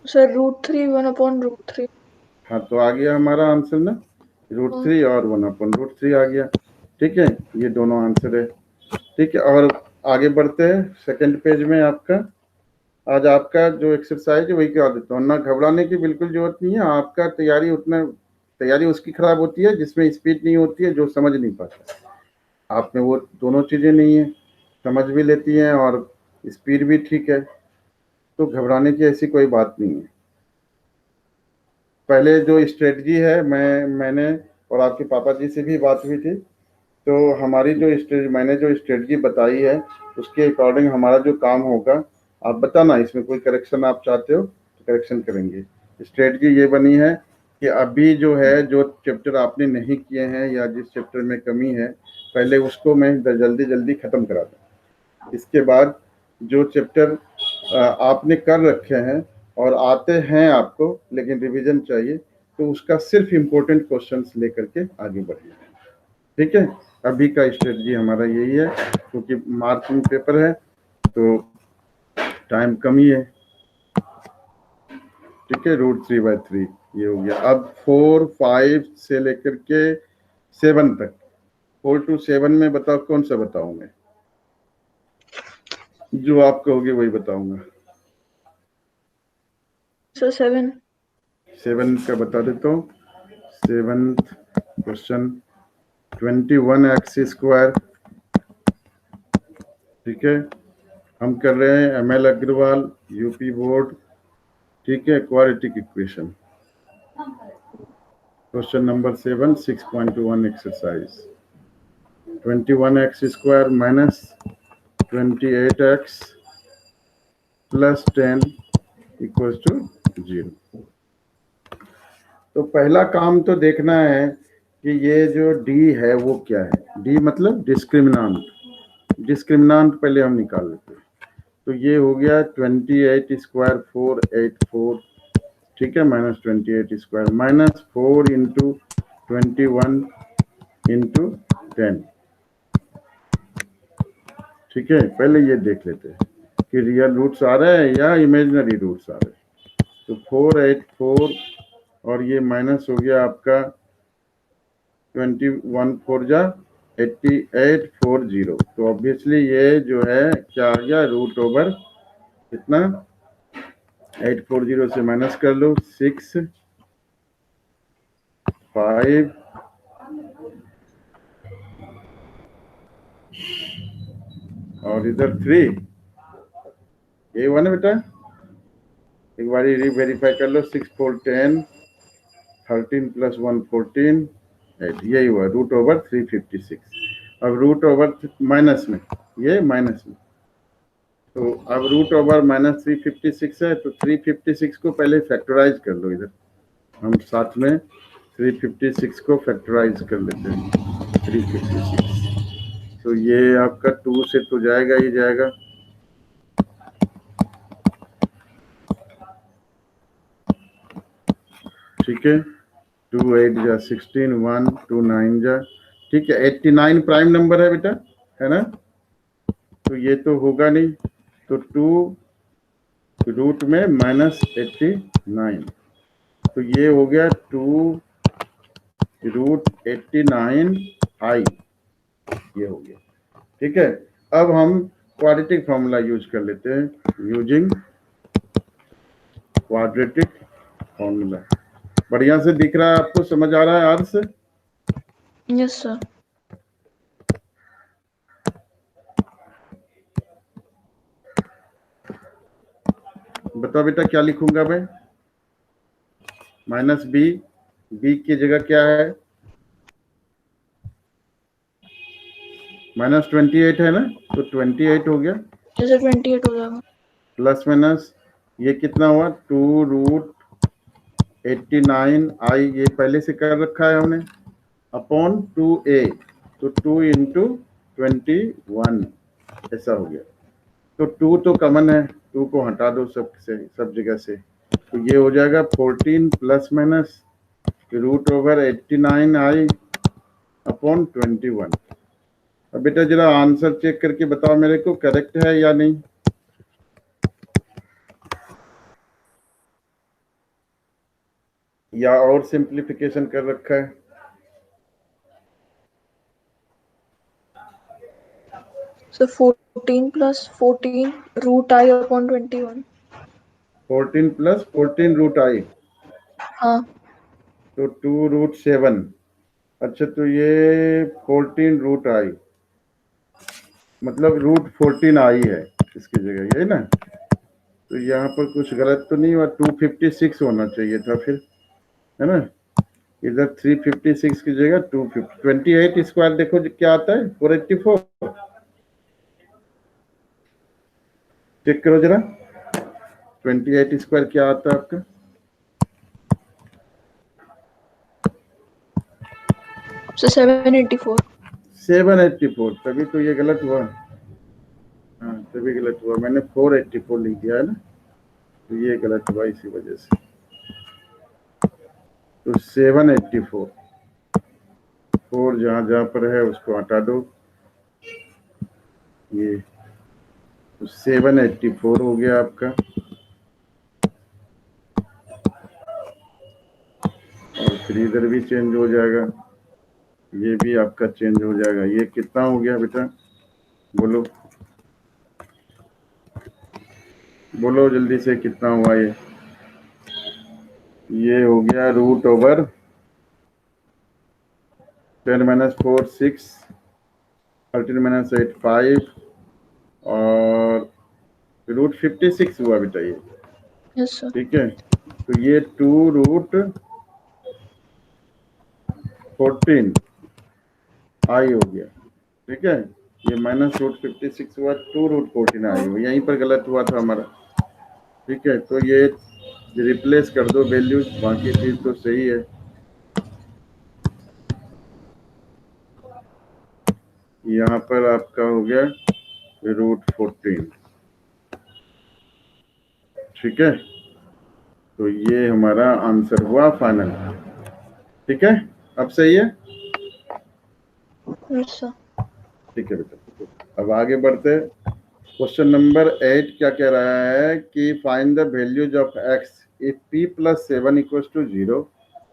Sir √3 1/√3। हाँ तो आ गया हमारा आंसर ना, √3 और 1/√3 आ गया। ठीक है, ये दोनों आंसर है। ठीक है, और आगे बढ़ते हैं सेकंड पेज में। आपका आज आपका जो एक्सरसाइज है वही करा देता हूँ, ना घबराने की बिल्कुल जरूरत नहीं है। आपका तैयारी उसकी खराब होती है जिसमें स्पीड नहीं होती है, जो समझ नहीं पाता। आप में वो दोनों चीजें नहीं है, समझ भी लेती हैं और स्पीड भी ठीक है, तो घबराने की ऐसी कोई बात नहीं है। पहले जो स्ट्रेटजी है, मैंने और आपके पापा जी से भी बात हुई थी, तो मैंने जो स्ट्रेटजी बताई है उसके अकॉर्डिंग हमारा जो काम होगा, आप बताना इसमें कोई करेक्शन आप चाहते हो तो करेक्शन करेंगे। स्ट्रेटजी ये बनी है कि अभी जो है, जो चैप्टर आपने नहीं किए हैं या जिस चैप्टर में कमी है, पहले उसको मैं जल्दी जल्दी खत्म करा दूँ। इसके बाद जो चैप्टर आपने कर रखे हैं और आते हैं आपको लेकिन रिवीजन चाहिए, तो उसका सिर्फ इम्पोर्टेंट क्वेश्चंस लेकर के आगे बढ़िए। ठीक है, अभी का स्ट्रेटजी हमारा यही है, क्योंकि मार्च में पेपर है तो टाइम कम ही है। ठीक है, √3/3 ये हो गया। अब 4, 5 से लेकर के 7 तक, 4 to 7 में बताओ कौन सा बताऊं मैं? जो आप कहोगे वही बताऊंगा। सर 7 का बता देता हूँ। 7th question 21x²। ठीक है, हम कर रहे हैं ML अग्रवाल, यूपी बोर्ड। ठीक है, quadratic equation, question number 7, 6.1 exercise. 21x² minus 28x plus 10 equals to 0। तो पहला काम तो देखना है कि ये जो d है वो क्या है। d मतलब डिस्क्रिमिनांट। डिस्क्रिमिनांट पहले हम निकाल लेते हैं। तो ये हो गया 28² 484। ठीक है, माइनस 28² माइनस 4 इंटू 21 इंटू 10। ठीक है, पहले ये देख लेते हैं कि रियल रूट्स आ रहे हैं या इमेजिनरी रूट्स आ रहे हैं। तो 484 और ये माइनस हो गया आपका 21 4 जा 8840। तो ऑब्वियसली ये जो है क्या आ गया, √ओवर कितना, 840 से माइनस कर लो, 6 5 और इधर 3। ये हुआ ना बेटा, एक बार वेरीफाई कर लो। 6 4 10, 13 प्लस 1 14, 8। यही हुआ √356। अब √ओवर माइनस में, ये माइनस में, तो अब √ओवर माइनस 356 है, तो 356 को पहले फैक्टराइज कर लो। इधर हम साथ में 356 को फैक्टराइज कर लेते हैं। 356, तो ये आपका 2 से तो जाएगा ही जाएगा। ठीक है, 2 8 जा 16, 1 2 9 जा। ठीक है, 89 प्राइम नंबर है बेटा, है ना? तो ये तो होगा नहीं, तो 2 रूट में माइनस 89, तो ये हो गया 2 √89i, ये हो गया। ठीक है, अब हम क्वाड्रेटिक फॉर्मूला यूज कर लेते हैं, यूजिंग क्वाड्रेटिक फॉर्मूला। बढ़िया से दिख रहा है आपको, समझ आ रहा है आर्स? Yes sir. बताओ बेटा क्या लिखूंगा मैं? माइनस बी की जगह क्या है, माइनस 28 है ना, तो 28 हो गया। जैसे 28 हो जाएगा। प्लस माइनस ये कितना हुआ, 2 √89i, ये पहले से कर रखा है हमने, अपॉन 2a, तो 2 इंटू 21 ऐसा हो गया। तो 2 तो कॉमन है, 2 को हटा दो सब जगह से, तो ये हो जाएगा 14 प्लस माइनस √89i अपॉन 21। अब बेटा जरा आंसर चेक करके बताओ मेरे को, करेक्ट है या नहीं? या और सिंप्लीफिकेशन कर रखा है? So 14 plus 14 root I upon 21. 14 plus 14 root i, हाँ तो 2 रूट 7। अच्छा, तो ये 14 रूट आई, मतलब रूट 14 आई है इसकी जगह, ये ना? तो यहाँ पर कुछ गलत तो नहीं हुआ, 256 होना चाहिए था फिर, है ना? इधर 356 की जगह 250। 28 स्क्वायर देखो जो क्या आता है, 484। चेक करो जरा, 28 स्क्वायर क्या आता है आपका? so 784. 784, तभी तो ये गलत हुआ। हाँ, तभी गलत हुआ, मैंने 484 लिख दिया है ना, तो ये गलत हुआ इसी वजह से। तो 784, 4 जहाँ जहाँ पर है उसको हटा दो, ये तो 784 हो गया आपका। और फिर इधर भी चेंज हो जाएगा, ये भी आपका चेंज हो जाएगा। ये कितना हो गया बेटा, बोलो बोलो जल्दी से, कितना हुआ ये? ये हो गया रूट ओवर 10 माइनस 4 6, 13 माइनस 8 5, और रूट 56 हुआ बेटा ये। Yes sir. ठीक है, तो ये 2 रूट 14 आई हो गया। ठीक है, ये माइनस रूट 56 हुआ, 2 रूट 14 आई हो, यहीं पर गलत हुआ था हमारा। ठीक है, तो ये रिप्लेस कर दो वैल्यूज, बाकी चीज तो सही है। यहाँ पर आपका हो गया रूट 14। ठीक है, तो ये हमारा आंसर हुआ फाइनल। ठीक है, अब सही है? Yes sir. ठीक है बेटा, अब आगे बढ़ते हैं। क्वेश्चन नंबर 8 क्या कह रहा है कि find the values of X if p plus 7 equals to 0,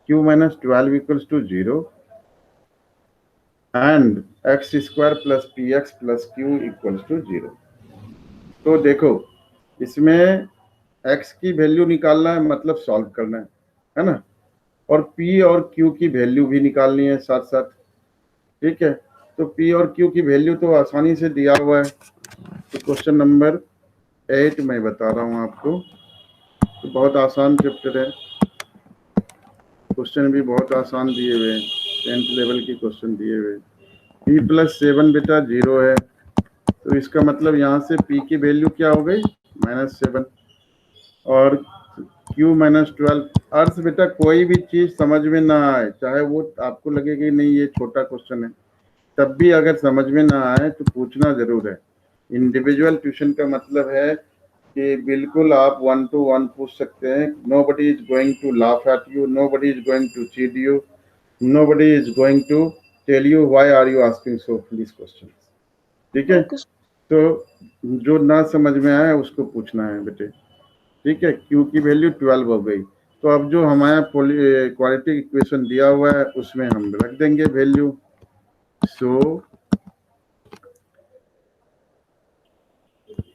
q minus 12 equals to 0 and X square plus P X plus Q equals to 0। तो देखो, इसमें x की वैल्यू निकालना है, मतलब सॉल्व करना है ना? और p और q की वैल्यू भी निकालनी है साथ साथ। ठीक है, तो p और q की वैल्यू तो आसानी से दिया हुआ है। तो क्वेश्चन नंबर 8 मैं बता रहा हूँ आपको, तो बहुत आसान चैप्टर है, क्वेश्चन भी बहुत आसान दिए हुए हैं, 10th लेवल के क्वेश्चन दिए हुए। p प्लस 7 बेटा 0 है, तो इसका मतलब यहाँ से p की वैल्यू क्या हो गई, -7, और q -12। अर्थ बेटा, कोई भी चीज समझ में ना आए, चाहे वो आपको लगे कि नहीं ये छोटा क्वेश्चन है, तब भी अगर समझ में ना आए तो पूछना जरूर है। इंडिविजुअल ट्यूशन का मतलब है कि बिल्कुल आप 1 to 1 पूछ सकते हैं। Nobody is going to laugh at you, nobody is going to cheat you, nobody is going to tell you why are you asking so please question. ठीक है, Okay sir. तो जो ना समझ में आए उसको पूछना है बेटे। ठीक है, क्यू की वैल्यू 12 हो गई, तो अब जो हमारा क्वालिटी इक्वेशन दिया हुआ है उसमें हम रख देंगे value. So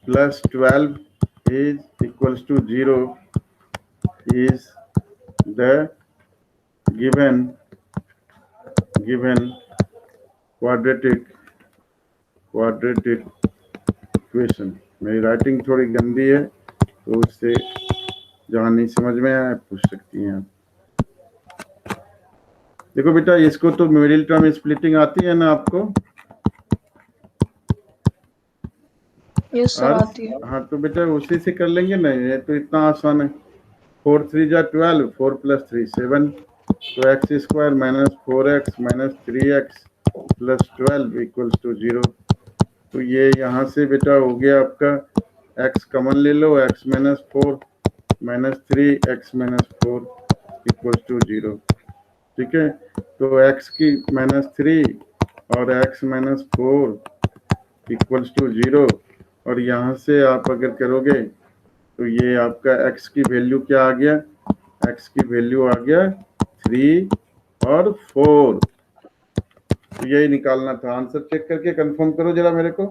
plus 12 is equals to 0 is the given quadratic equation. मेरी राइटिंग थोड़ी गंदी है, तो उससे जहाँ नहीं समझ में आया पूछ सकती हैं आप। देखो बेटा, इसको तो मिडिल टर्म स्प्लिटिंग आती है ना आपको? Yes sir आती है. हाँ, तो बेटा उसी से कर लेंगे ना, ये तो इतना आसान है। 4 3 जा 12, 4 प्लस 3 7, तो X square minus 4x minus 3x plus 12 equals to 0। तो ये यहाँ से बेटा हो गया आपका, x कॉमन ले लो, x minus 4 minus 3x minus 4 equals to 0। ठीक है, तो x की -3 और x माइनस 4 इक्वल्स टू 0, और यहाँ से आप अगर करोगे तो ये आपका x की वैल्यू क्या आ गया, x की वैल्यू आ गया 3 और 4। तो यही निकालना था। आंसर चेक करके कंफर्म करो जरा मेरे को।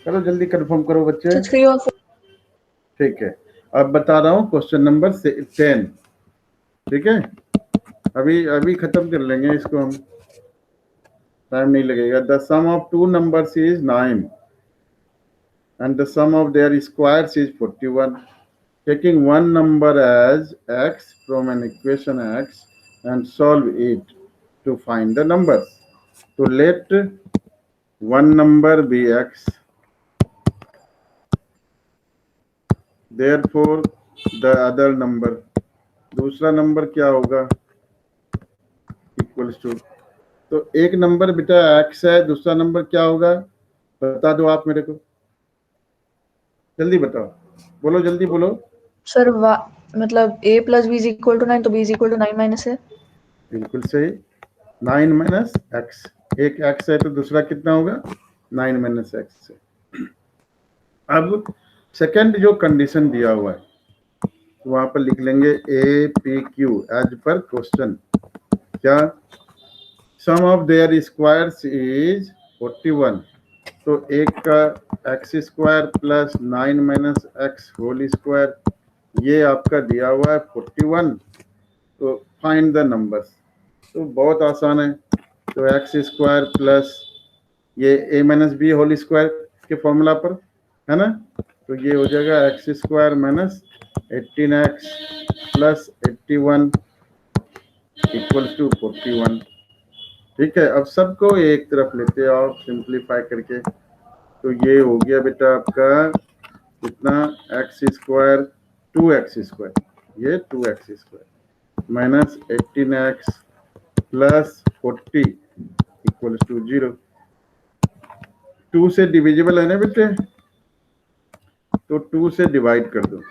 चलो जल्दी कंफर्म करो बच्चे। तो 3 और 4। ठीक है, अब बता रहा हूँ क्वेश्चन नंबर 10। ठीक है, अभी अभी खत्म कर लेंगे इसको हम, टाइम नहीं लगेगा। The sum of two numbers is 9 and the sum of their squares is 41. Taking one number as x from an equation x and solve it to find the numbers. So let one number be x, therefore the other number, दूसरा number क्या होगा, equals to. तो एक number बेटा x है, दूसरा number क्या होगा बता दो आप मेरे को, जल्दी बताओ, बोलो जल्दी बोलो। सर मतलब a plus B is equal to 9, तो b is equal to 9 minus है। बिल्कुल सही, 9 माइनस एक्स। एक एक्स है तो दूसरा कितना होगा 9 माइनस एक्स है। अब सेकंड जो कंडीशन दिया हुआ है तो वहां पर लिख लेंगे A P Q as per question. क्या, sum of their squares is 41। तो एक का X square plus 9 minus X whole square, ये आपका दिया हुआ है 41। तो फाइंड द नंबर्स, तो बहुत आसान है। तो एक्स स्क्वायर प्लस ये A minus B whole square के फॉर्मूला पर है ना, तो ये हो जाएगा X square minus 18x plus 81 equals to 41। ठीक है, अब सबको एक तरफ लेते हैं और सिंप्लीफाई करके, तो ये हो गया बेटा आपका कितना, एक्स स्क्वायर 2x स्क्वायर, ये 2x square minus 18x plus 40 equals to 0। 2 से डिविजिबल है ना बेटे, तो 2 से डिवाइड कर दो।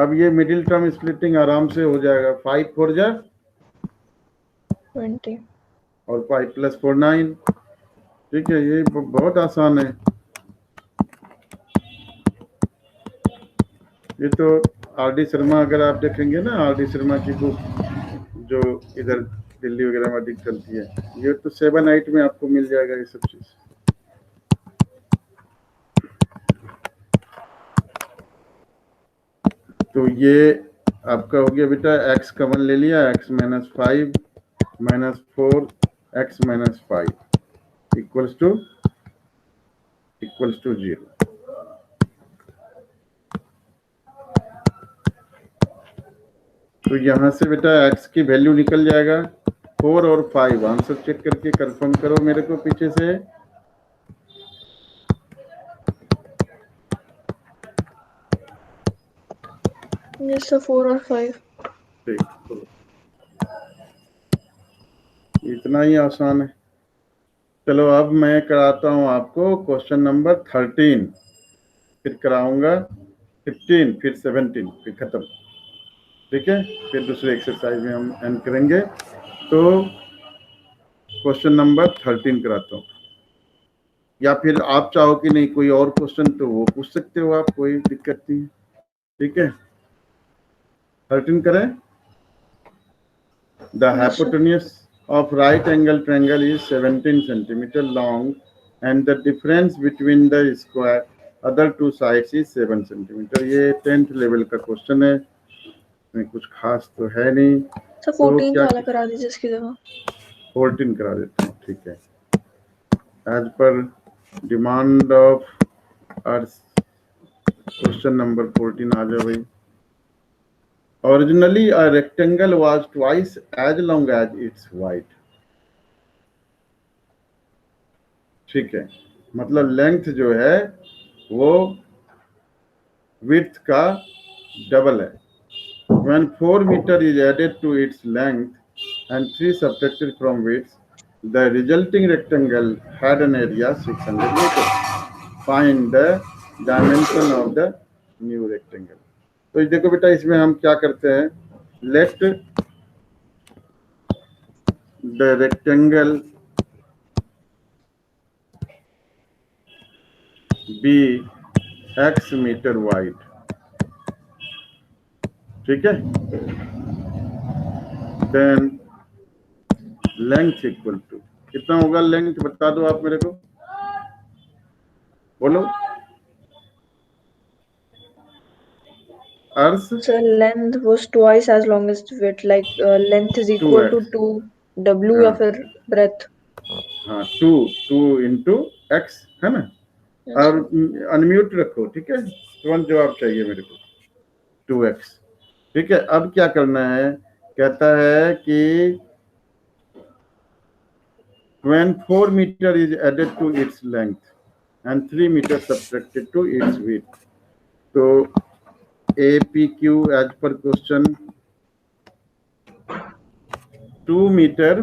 अब ये मिडिल टर्म स्प्लिटिंग आराम से हो जाएगा। 5 4 जा 20 और 5 प्लस 4 9। ठीक है, ये बहुत आसान है। ये तो आर डी शर्मा, अगर आप देखेंगे ना आर डी शर्मा की बुक जो इधर दिल्ली वगैरह में अधिक चलती है, ये तो 7 8 में आपको मिल जाएगा ये सब चीज। तो ये आपका हो गया बेटा, x कमन ले लिया, x minus 5 minus 4 x minus 5 equals to 0। तो यहां से बेटा x की वैल्यू निकल जाएगा 4 और 5। आंसर चेक करके कंफर्म करो मेरे को पीछे से। यस सर 4 और 5। ठीक, इतना ही आसान है। चलो अब मैं कराता हूं आपको क्वेश्चन नंबर 13, फिर कराऊंगा 15, फिर 17, फिर खत्म। ठीक है, फिर दूसरे एक्सरसाइज में हम एंड करेंगे। तो क्वेश्चन नंबर 13 कराता हूँ, या फिर आप चाहो कि नहीं कोई और क्वेश्चन तो वो पूछ सकते हो आप, कोई दिक्कत नहीं है। ठीक है, 13 करें। The hypotenuse of right angle triangle is 17 centimeter long and the difference between the square other two sides is 7 centimeter। ये 10th लेवल का क्वेश्चन है, इसमें कुछ खास तो है नहीं। सर 14 वाला करा दीजिए इसकी जगह। 14 करा देता हूँ। ठीक है, as per demand of earth question number 14 आ जाओ भाई। Originally a rectangle was twice as long as its width। ठीक है, मतलब लेंथ जो है वो width का डबल है। When 4 meter is added to its length and 3 subtracted from width, the resulting rectangle had an area 600 meter। Find the dimension of the new rectangle। तो देखो बेटा, इसमें हम क्या करते हैं, let the rectangle be x metre wide, ठीक है। देन लेंथ इक्वल टू कितना होगा, लेंथ बता दो आप मेरे को, बोलो। अर्थ So length was twice as long as width, like length is equal to 2w या हाँ फिर breadth. हाँ, 2 इंटू एक्स है ना। Yes, और sir. अनम्यूट रखो, ठीक है, तुरंत जवाब चाहिए मेरे को, 2x, ठीक है। अब क्या करना है, कहता है कि when 4 meter is added to its length and 3 meter subtracted to its width, तो APQ as per question 2 metre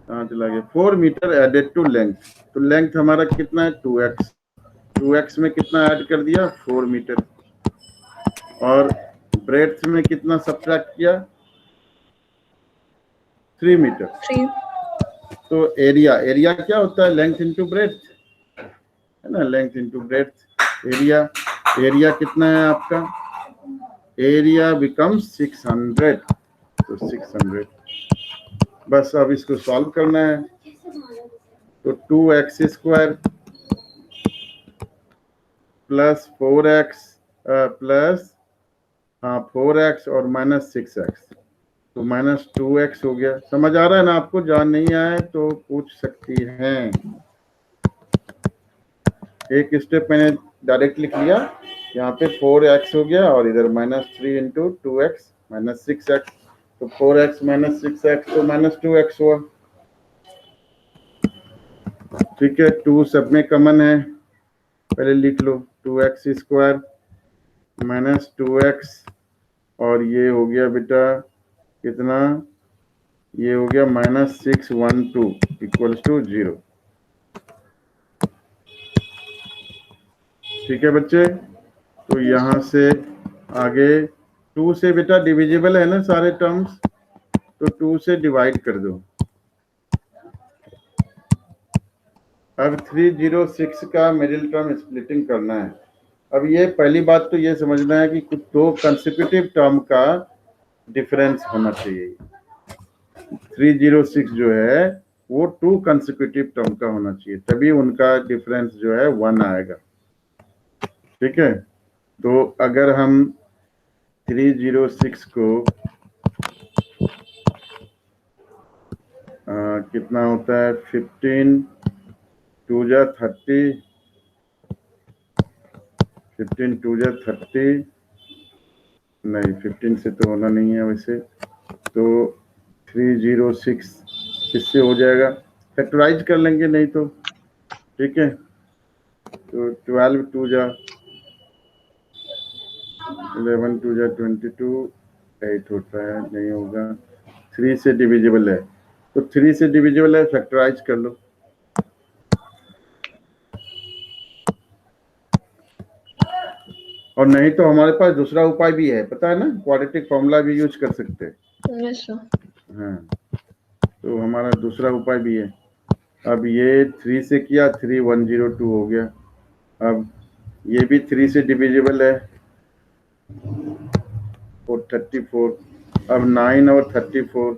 कहाँ चला गया, 4 मीटर एडेड टू लेंथ, तो लेंथ हमारा कितना है 2x, 2x में कितना ऐड कर दिया 4 मीटर, और ब्रेड्थ में कितना सब्ट्रैक्ट किया 3 मीटर। 3. तो एरिया क्या होता है, लेंथ इंटू ब्रेड्थ है ना, लेंथ इंटू ब्रेड्थ। एरिया कितना है आपका, एरिया बिकम्स 600, तो 600। बस अब इसको सॉल्व करना है, तो 2x square plus 4x plus 4x और माइनस 6x, तो माइनस 2x हो गया। समझ आ रहा है ना आपको, जान नहीं आए तो पूछ सकती हैं। एक स्टेप मैंने डायरेक्ट लिख लिया, यहाँ पे 4x हो गया और इधर minus 3 into 2x minus 6x, तो 4x माइनस 6x तो माइनस 2x हुआ, ठीक है। 2 सब में कॉमन है, पहले लिख लो, 2x स्क्वायर माइनस 2x, और ये हो गया बेटा कितना, ये हो गया माइनस 612 इक्वल्स टू 0, ठीक है बच्चे। तो यहाँ से आगे 2 से बेटा डिविजिबल है ना सारे टर्म्स, तो 2 से डिवाइड कर दो। अब 306 का मिडिल टर्म स्प्लिटिंग करना है। अब ये पहली बात तो ये समझना है कि कुछ दो कंसेक्यूटिव टर्म का डिफरेंस होना चाहिए। 306 जो है वो 2 कंसेक्यूटिव टर्म का होना चाहिए, तभी उनका डिफरेंस जो है 1 आएगा, ठीक है। तो अगर हम 306 को कितना होता है, 15 2 जा 30, 15 2 जा 30, नहीं 15 से तो होना नहीं है वैसे, तो 306 किससे हो जाएगा, फैक्टराइज कर लेंगे नहीं तो, ठीक है। तो 12 2 जा 11 2 जा 22, 8 होता है, नहीं होगा, 3 से डिविजिबल है, तो 3 से डिविजिबल है, फैक्टराइज कर लो। और नहीं तो हमारे पास दूसरा उपाय भी है, पता है ना, क्वाड्रेटिक फॉर्मूला भी यूज कर सकते हैं। Yes, sir. हाँ, तो हमारा दूसरा उपाय भी है। अब ये 3 से किया, 3102 हो गया। अब ये भी 3 से डिविजिबल है, 434, अब 9 और 34,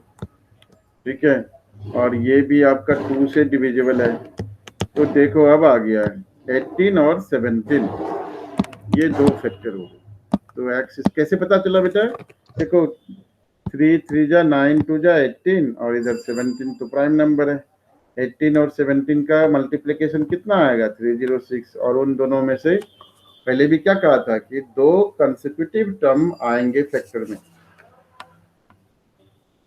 ठीक है। और ये भी आपका 2 से डिविजिबल है, तो देखो अब आ गया है 18 और 17, ये 2 फैक्टर हो गए। तो एक्स कैसे पता चला बेटा, देखो 3 3 जा 9 2 जा 18 और इधर 17 तो प्राइम नंबर है, 18 और 17 का मल्टीप्लिकेशन कितना आएगा 306, और उन दोनों में से पहले भी क्या कहा था कि 2 कंसेक्यूटिव टर्म आएंगे फैक्टर में,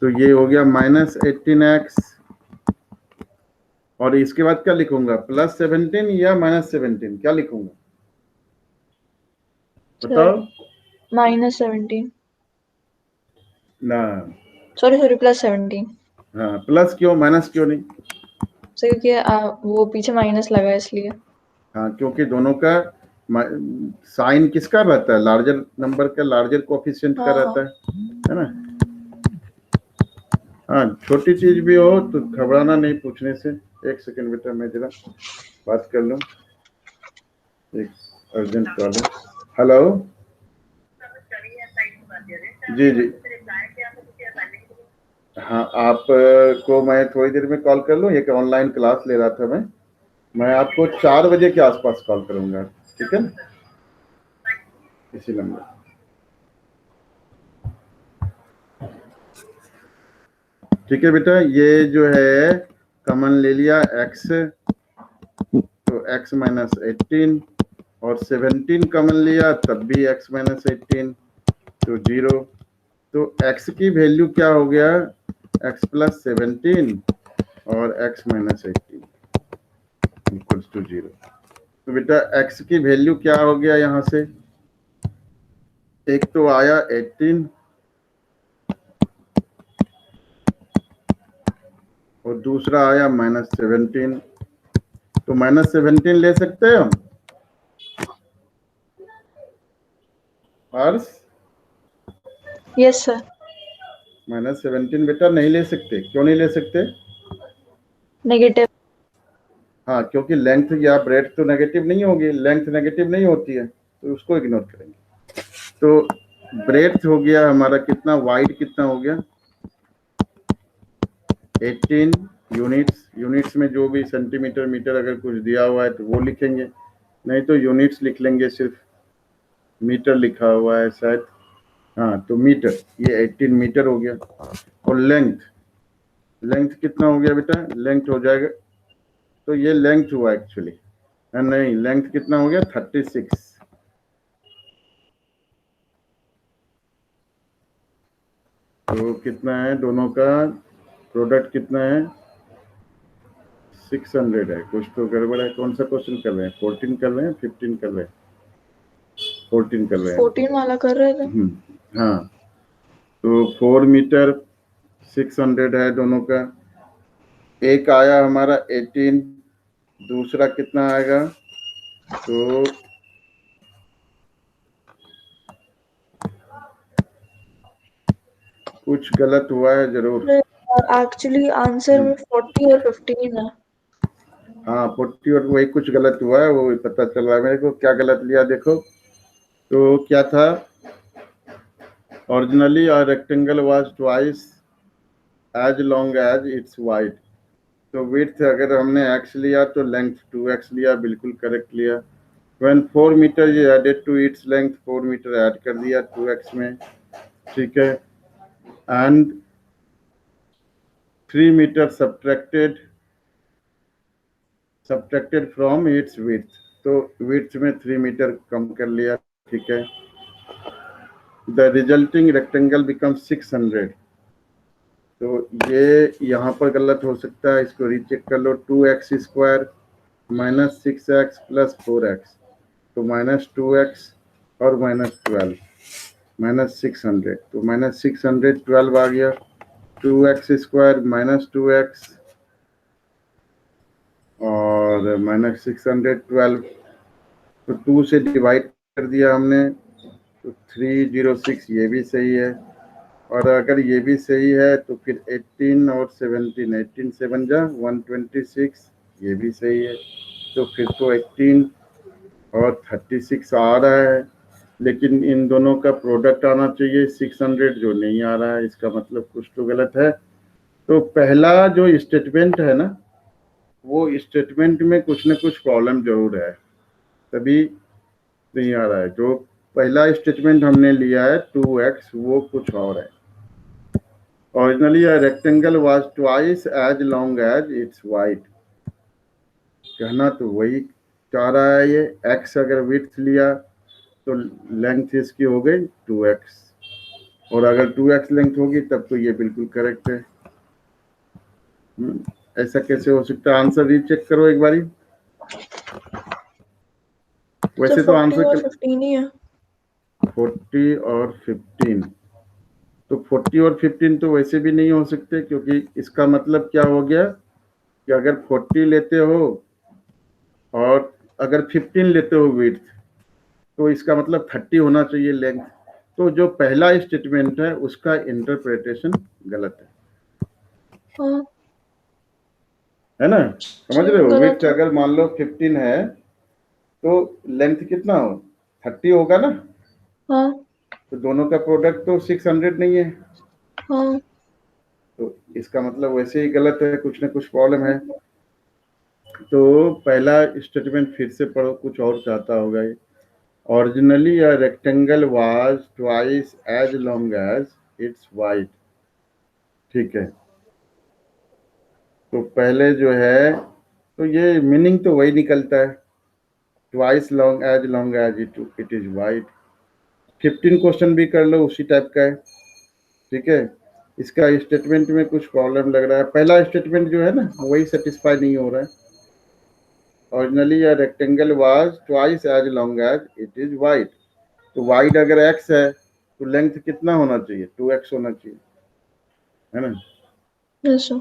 तो ये हो गया माइनस 18x, और इसके बाद क्या लिखूंगा, प्लस 17 या माइनस 17, क्या लिखूंगा बताओ। Minus 17. ना, Sorry, plus 17. हाँ प्लस क्यों, माइनस क्यों नहीं, So क्योंकि वो पीछे माइनस लगा इसलिए। हाँ क्योंकि दोनों का साइन किसका रहता है, लार्जर नंबर का, लार्जर कोफिशिएंट का रहता है ना। हाँ, छोटी चीज भी हो तो घबराना नहीं पूछने से। एक सेकंड बेटा, मैं जरा बात कर लूँ, एक अर्जेंट कॉल है। हेलो, जी जी, हाँ आप को मैं थोड़ी देर में कॉल कर लूँ, एक ऑनलाइन क्लास ले रहा था मैं आपको 4 बजे के आसपास कॉल करूँगा, ठीक है ना, इसी नंबर। ठीक है बेटा, ये जो है कॉमन ले लिया x, तो x माइनस 18, और 17 कॉमन लिया तब भी x माइनस 18, तो 0। तो x की वैल्यू क्या हो गया, x प्लस 17 और x माइनस 18 इक्वल्स टू 0। तो बेटा x की वैल्यू क्या हो गया, यहाँ से एक तो आया 18 और दूसरा आया माइनस 17। तो माइनस 17 ले सकते हैं हम हर्ष? Yes sir. माइनस 17 बेटा नहीं ले सकते, क्यों नहीं ले सकते? नेगेटिव। हाँ, क्योंकि लेंथ या ब्रेथ तो नेगेटिव नहीं होगी, लेंथ नेगेटिव नहीं होती है, तो उसको इग्नोर करेंगे। तो ब्रेथ हो गया हमारा कितना, वाइड कितना हो गया 18 यूनिट्स। यूनिट्स में जो भी सेंटीमीटर मीटर अगर कुछ दिया हुआ है तो वो लिखेंगे, नहीं तो यूनिट्स लिख लेंगे, सिर्फ मीटर लिखा हुआ है शायद, हाँ तो मीटर, ये 18 मीटर हो गया। और लेंथ, लेंथ कितना हो गया बेटा, लेंथ हो जाएगा, तो ये लेंथ हुआ एक्चुअली, नहीं लेंथ कितना हो गया 36। तो कितना है दोनों का प्रोडक्ट कितना है, 600 है। कुछ तो गड़बड़ है, कौन सा क्वेश्चन कर रहे हैं, 14 कर रहे हैं 15 कर रहे हैं, 14 कर रहे हैं। 14 वाला कर रहे थे। हाँ, तो 4 मीटर 600 है दोनों का। एक आया हमारा 18, दूसरा कितना आएगा, तो कुछ गलत हुआ है जरूर। एक्चुअली आंसर में 40 और 15 है। हाँ 40 और वही कुछ गलत हुआ है, वो पता चल रहा है मेरे को, क्या गलत लिया देखो। तो क्या था, originally a rectangle was twice as long as its wide। तो विड्थ अगर हमने x लिया तो लेंथ 2x लिया, बिल्कुल करेक्ट लिया। when 4 मीटर ये added to its length, 4 metre add कर दिया 2x में, ठीक है। एंड 3 metre subtracted from its width, तो विड्थ में 3 मीटर कम कर लिया, ठीक है। The resulting rectangle become 600। तो ये यहाँ पर गलत हो सकता है, इसको रीचेक कर लो। 2x square minus 6x plus 4x, तो माइनस 2x और माइनस 12 माइनस 600, तो माइनस 612 आ गया। 2x स्क्वायर माइनस 2x और माइनस 612, तो 2 से डिवाइड कर दिया हमने, तो 306, ये भी सही है। और अगर ये भी सही है तो फिर 18 और 17, 18 से बन जा 126, ये भी सही है। तो फिर तो 18 और 36 आ रहा है, लेकिन इन दोनों का प्रोडक्ट आना चाहिए 600, जो नहीं आ रहा है, इसका मतलब कुछ तो गलत है। तो पहला जो स्टेटमेंट है ना, वो स्टेटमेंट में कुछ ना कुछ प्रॉब्लम जरूर है, तभी नहीं आ रहा है। जो पहला स्टेटमेंट हमने लिया है 2x, वो कुछ और है। Originally a rectangle was twice as long as its wide, कहना तो वही चाह रहा है ये। x अगर विड्थ लिया तो लेंथ इसकी हो गई 2x, और अगर 2x लेंथ होगी तब तो ये बिल्कुल करेक्ट है। ऐसा कैसे हो सकता है, आंसर रीचेक करो एक बारी। वैसे तो 40 आंसर और 15 ही है। 40 और 15, तो 40 और 15 तो वैसे भी नहीं हो सकते, क्योंकि इसका मतलब क्या हो गया कि अगर 40 लेते हो और अगर 15 लेते हो विड्थ, तो इसका मतलब 30 होना चाहिए लेंथ। तो जो पहला स्टेटमेंट है उसका इंटरप्रिटेशन गलत है। हाँ, है ना, समझ रहे हो। गलत विड्थ है। अगर मान लो 15 है तो लेंथ कितना हो, 30 होगा ना। हाँ। तो दोनों का प्रोडक्ट तो 600 नहीं है, हाँ। तो इसका मतलब वैसे ही गलत है, कुछ ना कुछ प्रॉब्लम है। तो पहला स्टेटमेंट फिर से पढ़ो, कुछ और चाहता होगा ये। Originally a rectangle was twice as long as its wide. ठीक है, तो पहले जो है, तो ये मीनिंग तो वही निकलता है, twice long as it is wide. 15 question भी कर लो, उसी टाइप का है। ठीक है, इसका स्टेटमेंट में कुछ प्रॉब्लम लग रहा है, पहला स्टेटमेंट जो है ना वही सेटिस्फाई नहीं हो रहा है। Originally a rectangle was twice as long as it is wide. तो वाइड अगर x है तो लेंथ कितना होना चाहिए, 2x होना चाहिए, है ना। ऐसा।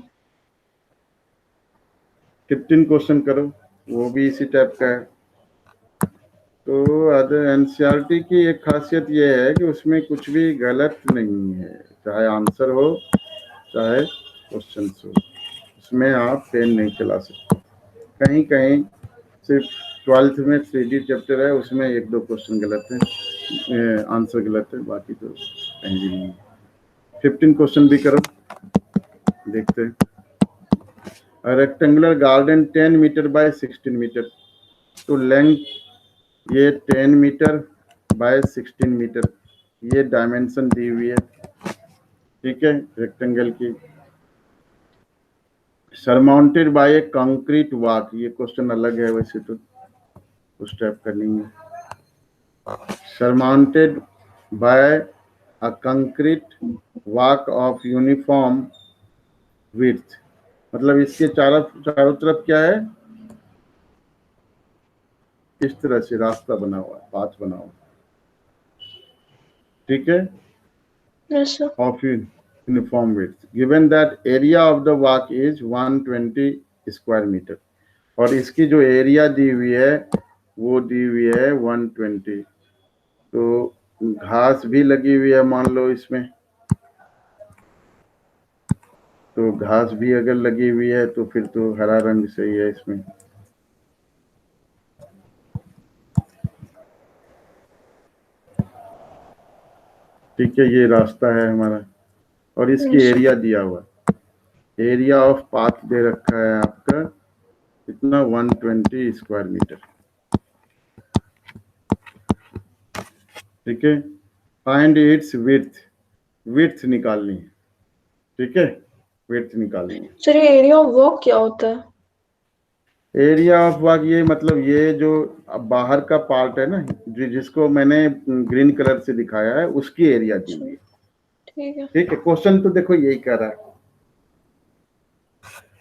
15 क्वेश्चन करो, वो भी इसी टाइप का है। तो अदर एनसीईआरटी की एक खासियत ये है कि उसमें कुछ भी गलत नहीं है, चाहे आंसर हो चाहे क्वेश्चन हो, उसमें आप पेन नहीं चला सकते। कहीं कहीं सिर्फ 12th में 3D चैप्टर है, उसमें एक दो क्वेश्चन गलत है, आंसर गलत है, बाकी तो कहीं भी नहीं है। 15 क्वेश्चन भी करो, देखते हैं। Rectangular garden 10 metre by 16 metre. तो लेंथ ये 10 मीटर बाय 16 मीटर, ये डायमेंशन दी हुई है। ठीक है, रेक्टेंगल की। Surmounted by a concrete walk, ये क्वेश्चन अलग है वैसे तो, उस टाइप का नहीं है। Surmounted by a concrete walk of uniform width, मतलब इसके चारों चारों तरफ क्या है, इस तरह से रास्ता बना हुआ है, पाथ बना हुआ है। ठीक है, ऐसा। of uniform width, given that area of the walk is 120 square metre, और इसकी जो एरिया दी हुई है वो दी हुई है 120। तो घास भी लगी हुई है मान लो इसमें, तो घास भी अगर लगी हुई है तो फिर तो हरा रंग सही है इसमें। ठीक है, ये रास्ता है हमारा, और इसकी ऐसा। एरिया दिया हुआ है, एरिया ऑफ पाथ दे रखा है आपका कितना, 120 स्क्वायर मीटर। ठीक है, फाइंड इट्स विड्थ, विड्थ निकालनी है। ठीक है, विड्थ निकालनी है। सर ये एरिया ऑफ वर्क क्या होता है? एरिया ऑफ वर्क, ये मतलब ये जो बाहर का पार्ट है ना, जिसको मैंने ग्रीन कलर से दिखाया है, उसकी एरिया दी अच्छा, हुई है। ठीक है। ठीक है, क्वेश्चन तो देखो यही कर रहा है।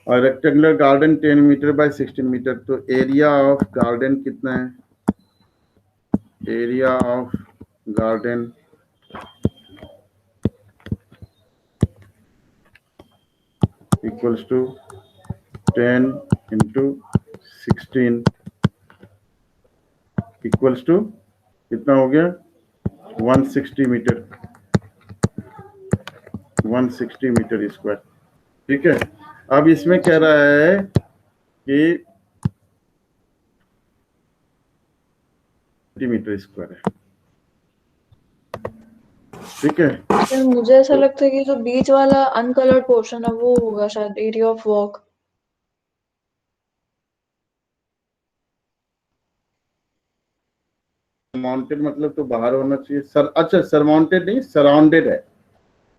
और rectangular garden 10 metre by 16 metre, तो एरिया ऑफ गार्डन कितना है, area of garden equals to 10 into 16 equals to कितना हो गया, 160 मीटर, 160 मीटर स्क्वायर। ठीक है, अब इसमें कह रहा है कि मीटर स्क्वायर है। ठीक है, सर मुझे ऐसा तो लगता है कि जो बीच वाला अनकलर्ड पोर्शन है वो होगा शायद एरिया ऑफ वर्क। सरमाउंटेड मतलब तो बाहर होना चाहिए सर, अच्छा सरमाउंटेड नहीं, सराउंडेड है,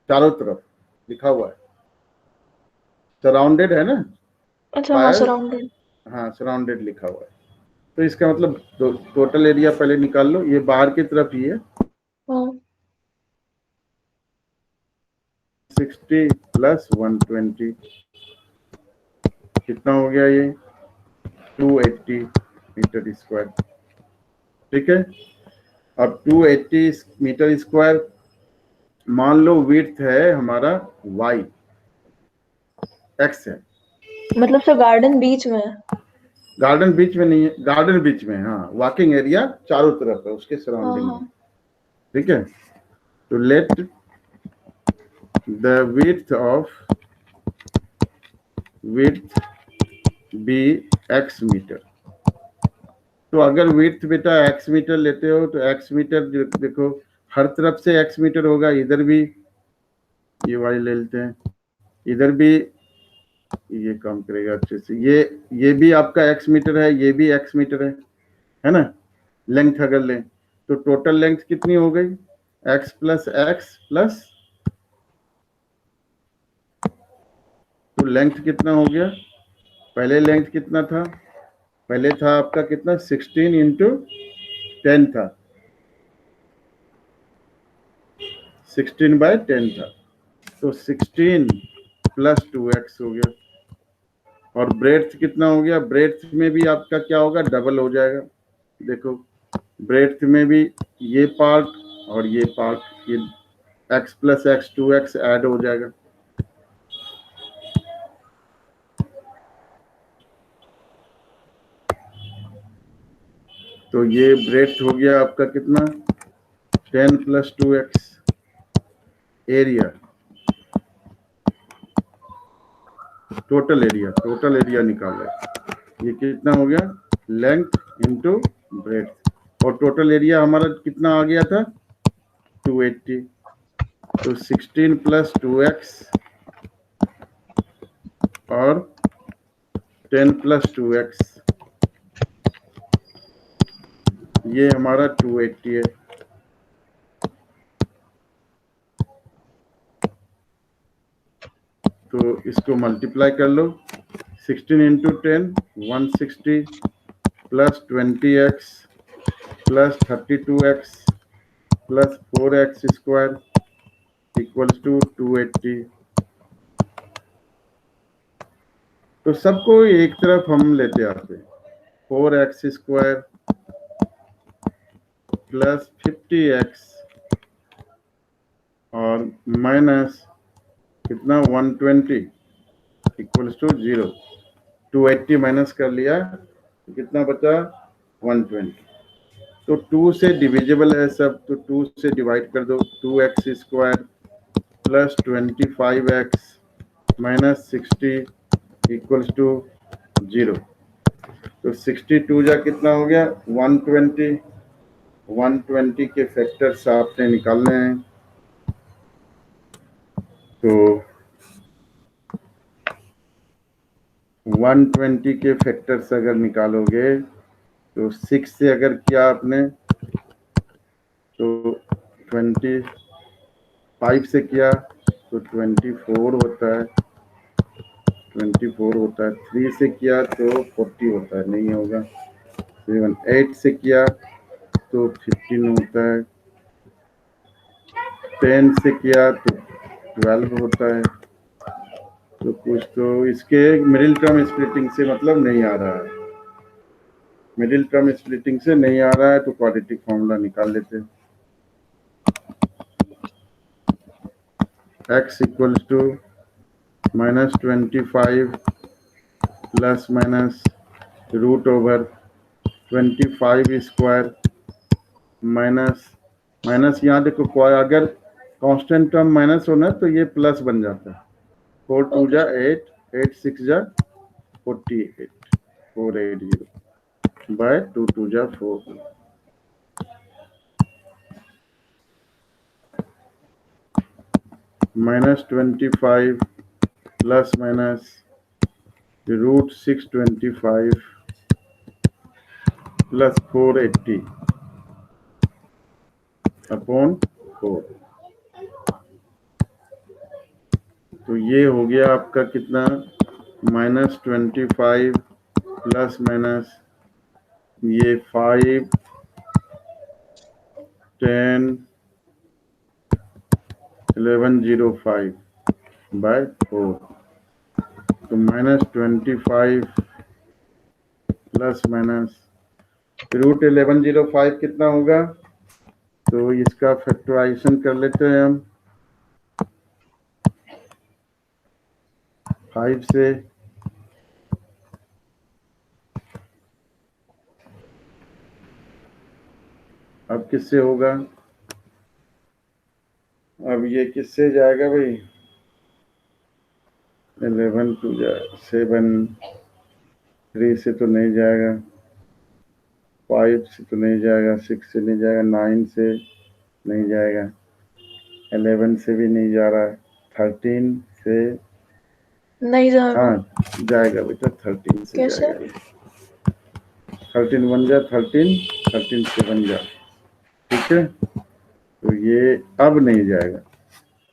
चारों तरफ लिखा हुआ है, सराउंडेड है ना, अच्छा, हाँ, बाय, सराउंडेड। हाँ सराउंडेड लिखा हुआ है। तो इसका मतलब टोटल एरिया पहले निकाल लो, ये बाहर की तरफ ही है। हाँ। 60 प्लस 120 कितना हो गया ये, 280 मीटर स्क्वायर। ठीक है, अब 280 मीटर स्क्वायर, मान लो विड्थ है हमारा y, x है। मतलब सर गार्डन बीच में है? गार्डन बीच में नहीं है, गार्डन बीच में, हाँ वॉकिंग एरिया चारों तरफ है उसके हाँ, सराउंडिंग में। हाँ। ठीक है, तो let the width of width be x metre. तो अगर विड्थ बेटा एक्स मीटर लेते हो तो एक्स मीटर देखो हर तरफ से एक्स मीटर होगा, इधर भी ये वाली ले लेते हैं, इधर भी ये काम करेगा अच्छे से, ये भी आपका एक्स मीटर है, ये भी एक्स मीटर है ना। लेंथ अगर लें तो टोटल लेंथ कितनी हो गई, एक्स प्लस, तो लेंथ कितना हो गया, पहले लेंथ कितना था, पहले था आपका कितना 16 इंटू 10 था, 16/10 था, तो 16 प्लस 2x हो गया। और ब्रेड्थ कितना हो गया, ब्रेड्थ में भी आपका क्या होगा, डबल हो जाएगा। देखो ब्रेड्थ में भी ये पार्ट और ये पार्ट, ये x plus x 2x add हो जाएगा। तो ये ब्रेड्थ हो गया आपका कितना 10 plus 2x। Area, total area निकाल रहे, ये कितना हो गया, लेंथ इंटू ब्रेड्थ, और टोटल एरिया हमारा कितना आ गया था 280। तो 16 प्लस 2x और 10 प्लस 2x, ये हमारा 280 है। तो इसको मल्टीप्लाई कर लो, 16 into 10 160 plus 20x plus 32x plus 4x square equals to 280। तो सबको एक तरफ हम लेते आते हैं, 4x स्क्वायर प्लस 50x और माइनस कितना 120 इक्वल्स टू 0। 280 माइनस कर लिया तो कितना बचा 120। तो 2 से डिविजिबल है सब, तो 2 से डिवाइड कर दो, 2x square plus 25x minus 60 equals to 0। तो 62 जा कितना हो गया 120। 120 के फैक्टर्स आपने निकालने हैं, तो 120 के फैक्टर्स अगर निकालोगे तो 6 से अगर किया आपने तो 25 से किया तो 24 होता है, 24 होता है। 3 से किया तो 40 होता है, नहीं होगा। 8 से किया तो 15 होता है। 10 से किया तो 12 होता है। तो कुछ तो इसके मिडिल टर्म स्प्लिटिंग से मतलब नहीं आ रहा है, मिडिल टर्म स्प्लिटिंग से नहीं आ रहा है, तो क्वाड्रेटिक फॉर्मूला निकाल लेते हैं। x equals to -25 plus minus root over 25 square minus minus, यहाँ देखो अगर कांस्टेंट टर्म माइनस होना तो ये प्लस बन जाता है। 4 2 जा 8, 8 6 जा 48, 480 बाय 2 2 जा 4, -25 plus minus root 625 plus 480 upon 4। तो ये हो गया आपका कितना -25 प्लस माइनस ये 5 10 1105 बाय 4। तो -25 प्लस माइनस रूट 1105 कितना होगा, तो इसका फैक्टराइजेशन कर लेते हैं हम 5 से। अब किससे होगा, अब ये किससे जाएगा भाई, 11 टू 7, 3 से तो नहीं जाएगा, 5 से तो नहीं जाएगा, 6 से नहीं जाएगा, 9 से नहीं जाएगा, 11 से भी नहीं जा रहा है, 13 से नहीं जा रहा। हाँ जाएगा बेटा, 13 से कैसे? जाएगा, 13 बन जा, 13, 13 से बन जा, ठीक है। तो ये अब नहीं जाएगा।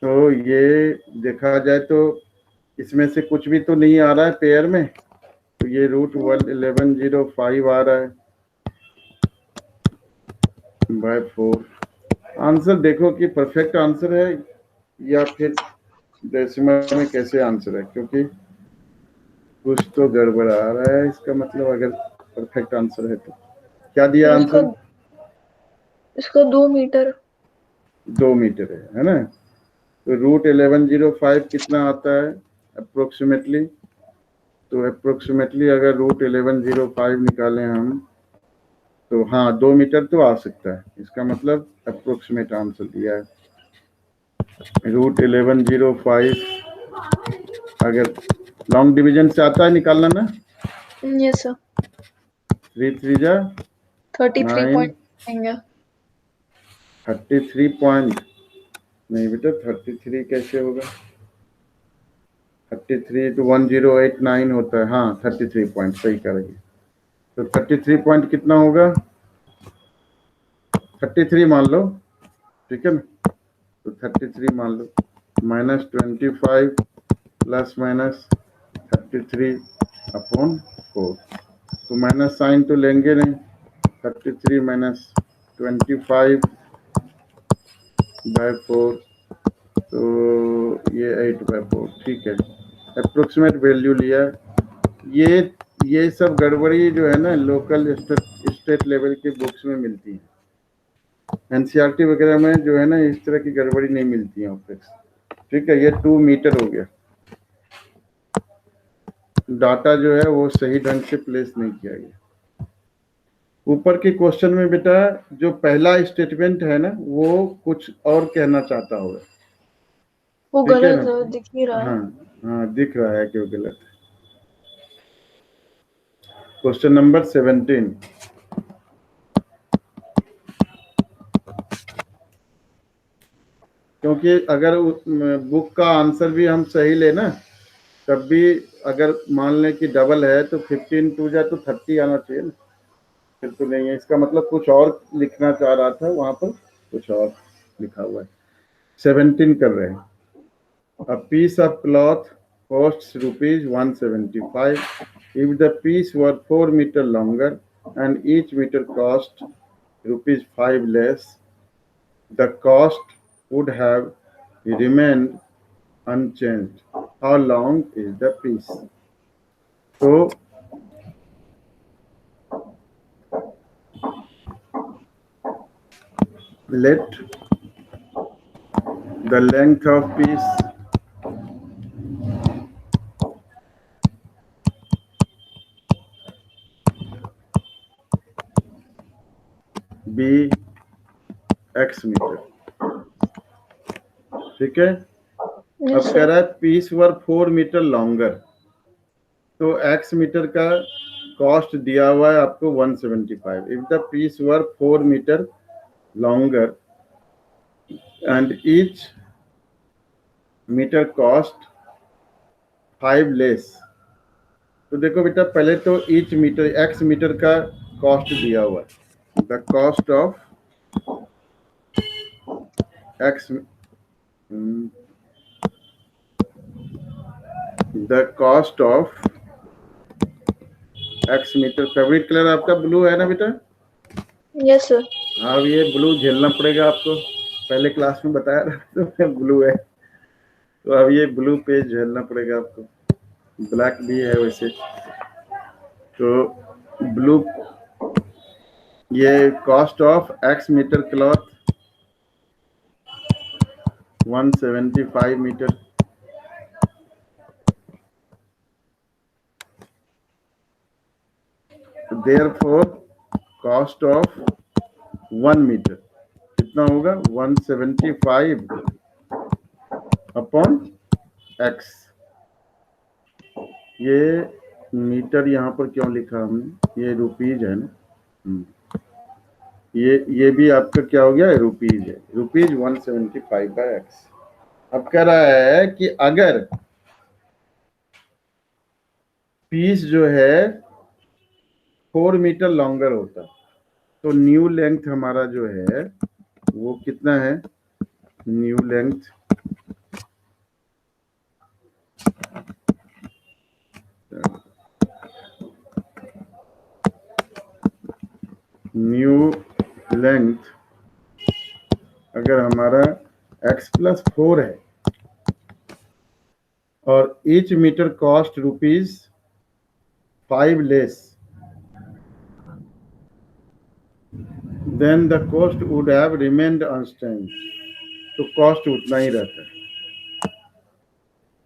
तो ये देखा जाए तो इसमें से कुछ भी तो नहीं आ रहा है पेयर में, तो ये √1105 आ रहा है बाय 4। आंसर देखो कि परफेक्ट आंसर है या फिर डेसिमल में कैसे आंसर है, क्योंकि कुछ तो गड़बड़ आ रहा है। इसका मतलब अगर परफेक्ट आंसर है तो क्या दिया इसको आंसर? इसको 2 मीटर। 2 मीटर है ना। तो √1105 कितना आता है अप्रोक्सीमेटली? तो अप्रोक्सीमेटली अगर √1105 निकालें हम, तो हाँ 2 मीटर तो आ सकता है। इसका मतलब अप्रोक्सीमेट आंसर दिया है। √1105 अगर लॉन्ग डिवीजन से आता है निकालना ना, यस सर। 3 3 जा 33 9, पॉइंट आएंगे। 33 पॉइंट नहीं बेटा, 33 कैसे होगा? 33 तो 1089 होता है। हाँ 33 पॉइंट सही करेंगे। तो 33 पॉइंट कितना होगा? 33 मान लो, ठीक है ना। तो 33 मान लो, -25 प्लस माइनस 33/4। तो माइनस साइन तो लेंगे नहीं, 33 माइनस 25/4, तो ये 8/4, ठीक है। अप्रोक्सीमेट वैल्यू लिया। ये सब गड़बड़ी जो है ना लोकल स्टेट लेवल के बुक्स में मिलती है। एनसीईआरटी वगैरह में जो है ना इस तरह की गड़बड़ी नहीं मिलती है ऑप्टिक्स, ठीक है। ये 2 मीटर हो गया। डाटा जो है वो सही ढंग से प्लेस नहीं किया गया। ऊपर के क्वेश्चन में बेटा जो पहला स्टेटमेंट है ना वो कुछ और कहना चाहता होगा, वो ठीक है गलत ना। है, दिख नहीं रहा है। हाँ हाँ दिख रहा है कि वो गलत है। क्वेश्चन नंबर 17, क्योंकि अगर बुक का आंसर भी हम सही लेना तब भी अगर मान लें कि डबल है तो 15 टू जा तो 30 आना चाहिए ना, फिर तो नहीं है। इसका मतलब कुछ और लिखना चाह रहा था, वहां पर कुछ और लिखा हुआ है। 17 कर रहे हैं। A piece of cloth costs ₹175. If the piece were 4 meter longer and each meter cost ₹5 less, the cost would have remained unchanged. How long is the piece? So let the length of piece be x metre, ठीक है। अब yes कह sir. रहा है piece were 4 metre longer, तो x metre का cost दिया हुआ है आपको 175। If the piece were 4 metre longer and each metre cost 5 less. तो देखो बेटा पहले तो ईच मीटर x मीटर का कॉस्ट दिया हुआ है। The cost of x, the cost of x metre. Favourite colour आपका ब्लू है ना बेटा? Yes sir. अब ये ब्लू झेलना पड़ेगा आपको, पहले क्लास में बताया था तो ब्लू है, तो अब ये ब्लू पेज झेलना पड़ेगा आपको। ब्लैक भी है वैसे तो ब्लू। ये cost of x metre cloth 175 metre, therefore cost of 1 metre कितना होगा? 175 अपॉन x। ये मीटर यहाँ पर क्यों लिखा हमने, ये रुपीज है ना। ये भी आपका क्या हो गया, रुपीज है, रुपीज 175/x। अब कह रहा है कि अगर पीस जो है 4 मीटर लॉन्गर होता तो न्यू लेंथ हमारा जो है वो कितना है, न्यू लेंथ न्यू लेंथ अगर हमारा x+4 है और each metre cost ₹5 less, then the cost would have remained unchanged. तो कॉस्ट उतना ही रहता है,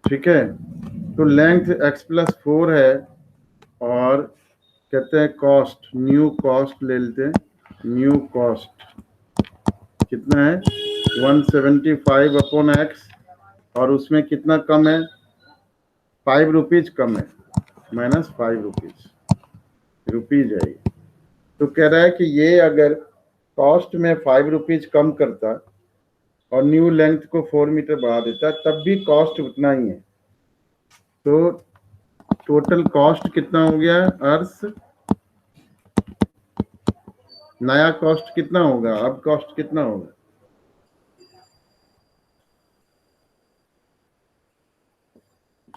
ठीक है। तो लेंथ x+4 है और कहते हैं कॉस्ट, न्यू कॉस्ट ले लेते हैं, न्यू कॉस्ट कितना है 175/x, और उसमें कितना कम है, 5 रुपीज कम है, -5 रुपीज है। तो कह रहा है कि ये अगर कॉस्ट में 5 रुपीज कम करता और न्यू लेंथ को 4 मीटर बढ़ा देता तब भी कॉस्ट उतना ही है। तो टोटल कॉस्ट कितना हो गया अर्स, नया कॉस्ट कितना होगा, अब कॉस्ट कितना होगा,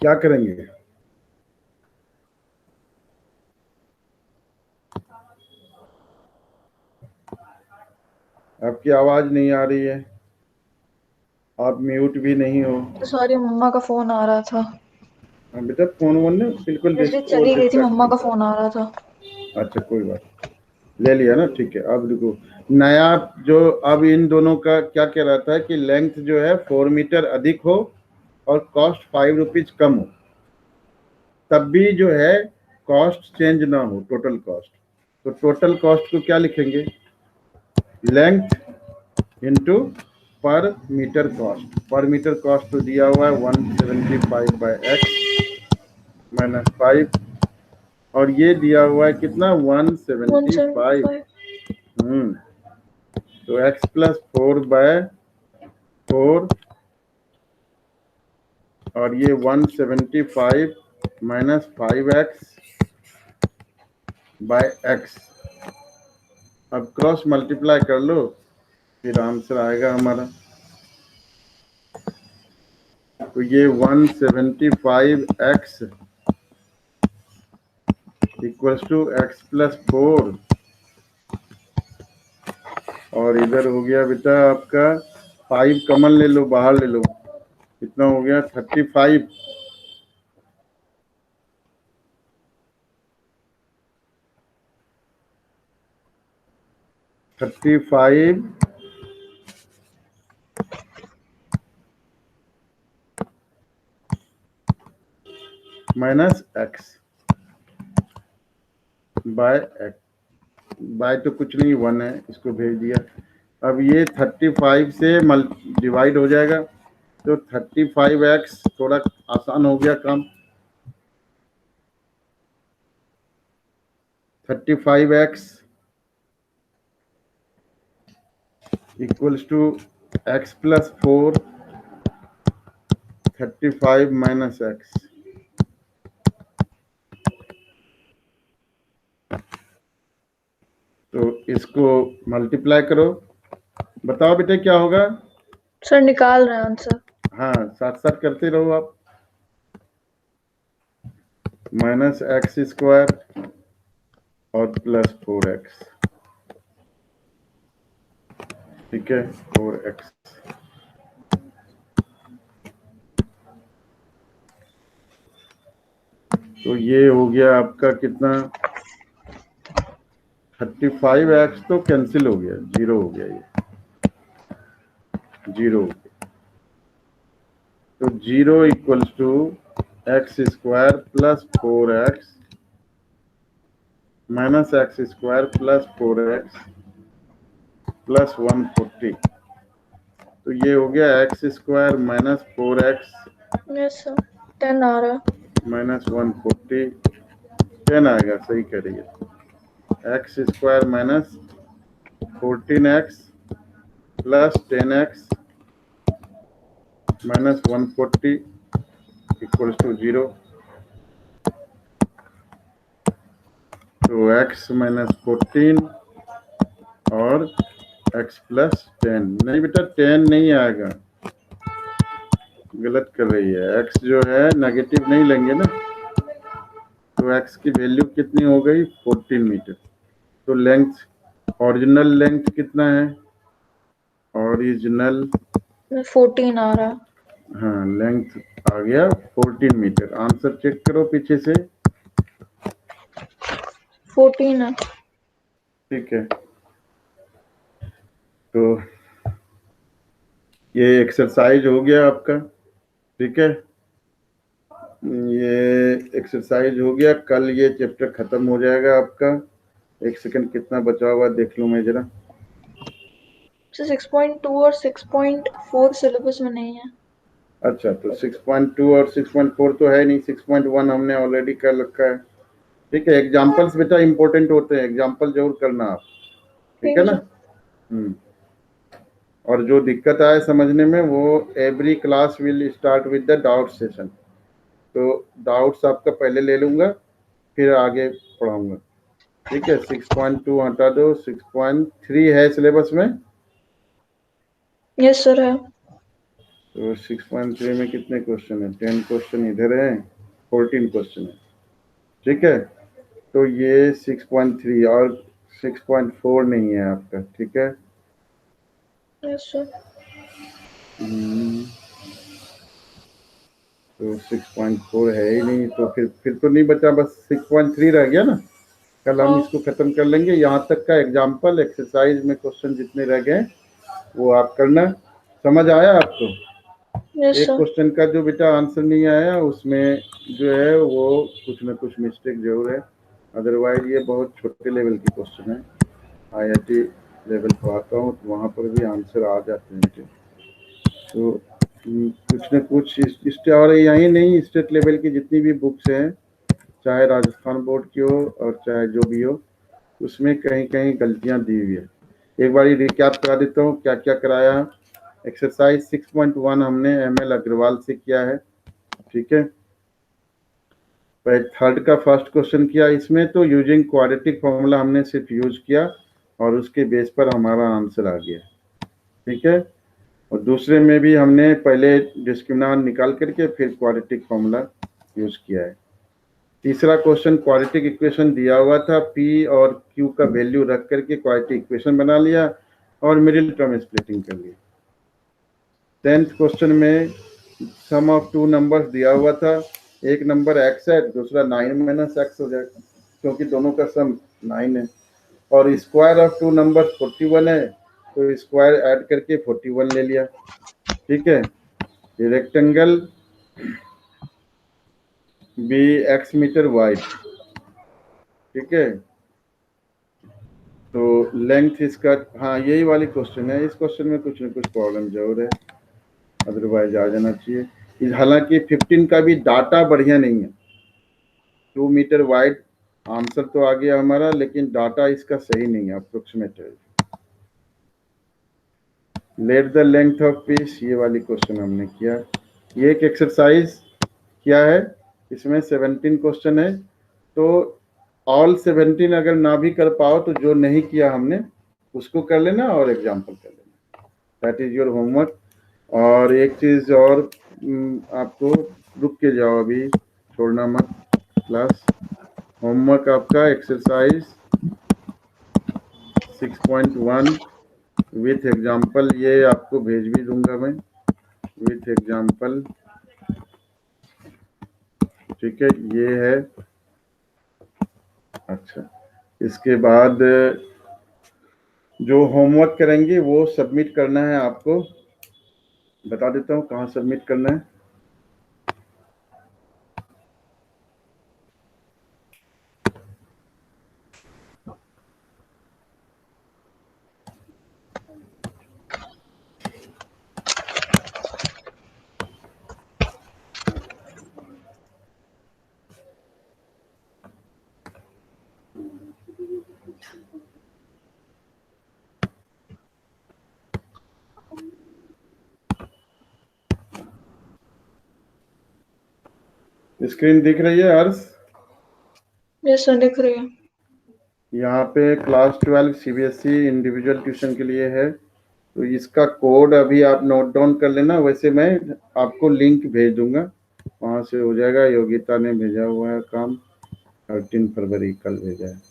क्या करेंगे। आपकी आवाज नहीं आ रही है, आप म्यूट भी नहीं हो। सॉरी, मम्मा का फोन आ रहा था। हाँ बेटा, फोन वोन ना बिल्कुल इसलिए चली गई थी, मम्मा का फोन आ रहा था। अच्छा कोई बात, ले लिया ना, ठीक है। अब देखो नया जो, अब इन दोनों का क्या कह रहा था कि लेंथ जो है 4 मीटर अधिक हो और कॉस्ट 5 रुपीज कम हो, तब भी जो है कॉस्ट चेंज ना हो, टोटल कॉस्ट। तो टोटल कॉस्ट को क्या लिखेंगे, लेंथ इंटू पर मीटर कॉस्ट। पर मीटर कॉस्ट तो दिया हुआ है 175/x -5, और ये दिया हुआ है कितना 175। 175। तो x+4/4 और ये 175 -5x/x। अब क्रॉस मल्टीप्लाई कर लो, फिर आंसर आएगा हमारा। तो ये 175x इक्वल्स टू x+4, और इधर हो गया बेटा आपका 5 कमन ले लो, बाहर ले लो, कितना हो गया 35। -x बाय x, बाय तो कुछ नहीं 1 है, इसको भेज दिया। अब ये 35 से डिवाइड हो जाएगा, तो 35x थोड़ा आसान हो गया काम। 35x equals to x+4 35 -x। तो इसको मल्टीप्लाई करो, बताओ बेटे क्या होगा। सर निकाल रहे हैं आंसर। हाँ साथ साथ करते रहो आप। -x² और +4x, ठीक है 4x। तो ये हो गया आपका कितना 35x तो कैंसिल हो गया, 0 हो गया, ये 0 हो गया। तो 0 equals to x² +4x -x² +4x +140। तो ये हो गया x² -4x। यस सर, 10 आ रहा है। माइनस 140 10 आएगा, सही कह रही है। X square minus 14x plus 10x minus 140 equals to 0। तो x माइनस 14 और x प्लस 10, नहीं बेटा 10 नहीं आएगा, गलत कर रही है। x जो है नेगेटिव नहीं लेंगे ना, तो x की वैल्यू कितनी हो गई 14 मीटर। तो लेंथ, ओरिजिनल लेंथ कितना है, ओरिजिनल 14 आ रहा। हाँ लेंथ आ गया 14 मीटर। आंसर चेक करो पीछे से। 14 है। ठीक है, तो ये एक्सरसाइज हो गया आपका। ठीक है, ये एक्सरसाइज हो गया। कल ये चैप्टर खत्म हो जाएगा आपका। एक सेकंड कितना बचा हुआ देख लूं मैं जरा। 6.2 और 6.4 सिलेबस में नहीं है। अच्छा, तो 6.2 और 6.4 तो है नहीं, 6.1 हमने ऑलरेडी कर रखा है। ठीक है, एग्जाम्पल्स बेटा इंपॉर्टेंट होते हैं, एग्जाम्पल जरूर करना आप। ठीक है ना। और जो दिक्कत आए समझने में, वो every class will start with the doubt session. तो डाउट्स आपका पहले ले लूंगा, फिर आगे पढ़ाऊंगा। ठीक है, 6.2 हटा दो, 6.3 है सिलेबस में। यस सर है। तो 6.3 में कितने क्वेश्चन है, 10 क्वेश्चन इधर है, 14 क्वेश्चन है। ठीक है, तो ये 6.3 और 6.4 नहीं है आपका। ठीक है, यस सर। तो 6.4 है ही नहीं, तो फिर तो नहीं बचा, बस 6.3 रह गया ना। कल हम इसको खत्म कर लेंगे। यहाँ तक का एग्जाम्पल एक्सरसाइज में क्वेश्चन जितने रह गए वो आप करना। समझ आया आपको। यस एक सर। क्वेश्चन का जो बेटा आंसर नहीं आया, उसमें जो है वो कुछ ना कुछ मिस्टेक जरूर है, अदरवाइज ये बहुत छोटे लेवल की क्वेश्चन है। आईआईटी लेवल पर आता हूँ तो वहाँ पर भी आंसर आ जाते हैं बेटे। तो कुछ न कुछ और यही नहीं, स्टेट लेवल की जितनी भी बुक्स हैं, चाहे राजस्थान बोर्ड की हो और चाहे जो भी हो, उसमें कहीं कहीं गलतियां दी हुई है। एक बार रिकैप करा देता हूँ क्या क्या कराया। एक्सरसाइज 6.1 हमने एमएल अग्रवाल से किया है। ठीक है, थर्ड का फर्स्ट क्वेश्चन किया, इसमें तो यूजिंग क्वाड्रेटिक फॉर्मूला हमने सिर्फ यूज किया और उसके बेस पर हमारा आंसर आ गया। ठीक है, और दूसरे में भी हमने पहले डिस्क्रिमिनेंट निकाल करके फिर क्वाड्रेटिक फॉर्मूला यूज किया है। तीसरा क्वेश्चन क्वाड्रेटिक इक्वेशन दिया हुआ था, पी और क्यू का वैल्यू रख करके क्वाड्रेटिक इक्वेशन बना लिया और मिडिल टर्म स्प्लिटिंग कर ली। 10th क्वेश्चन में सम ऑफ टू नंबर्स दिया हुआ था, एक नंबर x है, दूसरा 9 माइनस एक्स हो जाएगा क्योंकि दोनों का सम 9 है। और स्क्वायर ऑफ टू नंबर्स 41 है, तो स्क्वायर ऐड करके 41 ले लिया। ठीक है, rectangle be x metre wide. ठीक है, तो लेंथ इसका, हाँ यही वाली क्वेश्चन है। इस क्वेश्चन में कुछ ना कुछ प्रॉब्लम जरूर है, अदरवाइज आ जाना चाहिए। हालांकि 15 का भी डाटा बढ़िया नहीं है। 2 मीटर वाइड आंसर तो आ गया हमारा, लेकिन डाटा इसका सही नहीं है, अप्रोक्सीमेट है। Let the length of peace, ये वाली क्वेश्चन हमने किया। ये एक एक्सरसाइज क्या है, इसमें 17 क्वेश्चन है, तो ऑल 17 अगर ना भी कर पाओ तो जो नहीं किया हमने उसको कर लेना और एग्जाम्पल कर लेना। That is your homework. और एक चीज और, आपको रुक के जाओ, अभी छोड़ना मत क्लास। होमवर्क आपका एक्सरसाइज 6.1 विथ एग्जाम्पल, ये आपको भेज भी दूंगा मैं विथ एग्जाम्पल। ठीक है, ये है। अच्छा, इसके बाद जो होमवर्क करेंगे वो सबमिट करना है आपको। बता देता हूँ कहाँ सबमिट करना है। स्क्रीन दिख रही है हर्ष? यस सर, दिख रही है। यहाँ पे क्लास 12 सीबीएसई इंडिविजुअल ट्यूशन के लिए है, तो इसका कोड अभी आप नोट डाउन कर लेना। वैसे मैं आपको लिंक भेज दूंगा, वहाँ से हो जाएगा। योगिता ने भेजा हुआ है काम, 13 फरवरी कल भेजा है।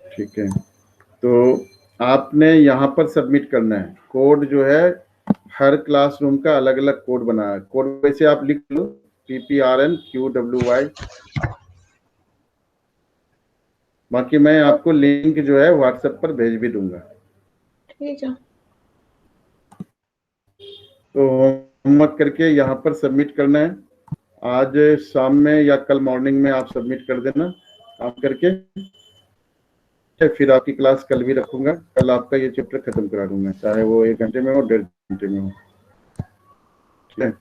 ठीक है, तो आपने यहाँ पर सबमिट करना है। कोड जो है हर क्लासरूम का अलग अलग कोड बना है। कोड वैसे आप लिख लो, PPRNQWY। बाकी मैं आपको लिंक जो है व्हाट्सएप पर भेज भी दूंगा। ठीक है। तो होमवर्क करके यहाँ पर सबमिट करना है। आज शाम में या कल मॉर्निंग में आप सबमिट कर देना काम करके। फिर आपकी क्लास कल भी रखूंगा। कल आपका ये चैप्टर खत्म करा दूंगा, चाहे वो 1 घंटे में हो, 1.5 घंटे में हो। ठीक है।